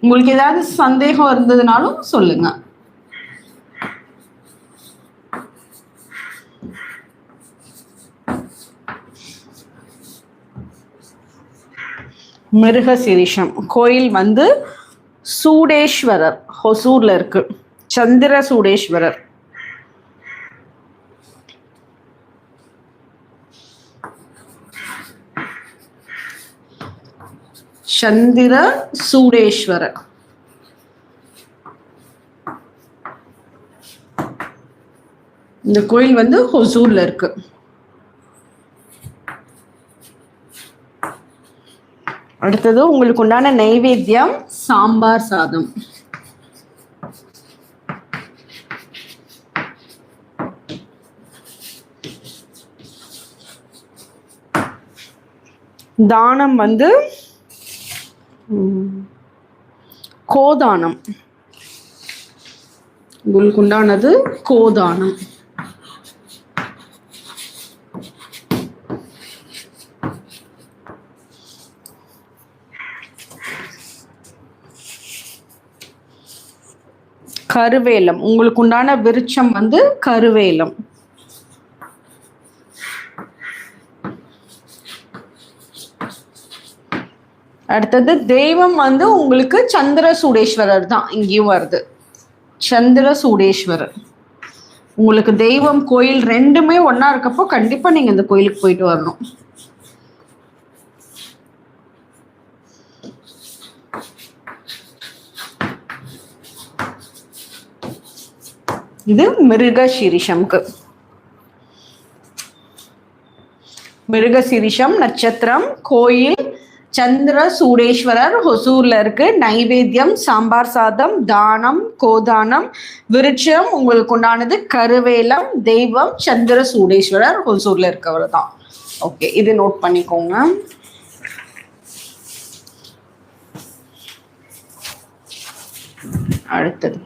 உங்களுக்கு ஏதாவது சந்தேகம் இருந்ததுனாலும் சொல்லுங்க. மிருகசீரிஷம் கோயில் வந்து சூடேஸ்வரர், ஹொசூர்ல இருக்கு. சந்திர சூடேஸ்வரர். சந்திர சூடேஸ்வரர். இந்த கோயில் வந்து ஹொசூர்ல இருக்கு. அடுத்தது உங்களுக்கு உண்டான நைவேத்தியம் சாம்பார் சாதம். தானம் வந்து கோதானம். உங்களுக்கு உண்டானது கோதானம். கருவேலம். உங்களுக்கு உண்டான விருட்சம் வந்து கருவேலம். அடுத்தது தெய்வம் வந்து உங்களுக்கு சந்திர சூடேஸ்வரர் தான் இங்கேயும் வருது. சந்திர சூடேஸ்வரர். உங்களுக்கு தெய்வம் கோயில் ரெண்டுமே ஒன்னா இருக்கப்போ கண்டிப்பா நீங்க இந்த கோயிலுக்கு போயிட்டு வரணும். இது மிருகசீரிஷம்க்கு. மிருகசீரிஷம் நட்சத்திரம், கோயில் சந்திர சூடேஸ்வரர், ஹொசூர்ல இருக்கு. நைவேத்தியம் சாம்பார் சாதம், தானம் கோதானம், விருட்சம் உங்களுக்கு உண்டானது கருவேலம், தெய்வம் சந்திர சூடேஸ்வரர், ஹொசூர்ல இருக்கவர் தான். ஓகே, இது நோட் பண்ணிக்கோங்க. அடுத்தது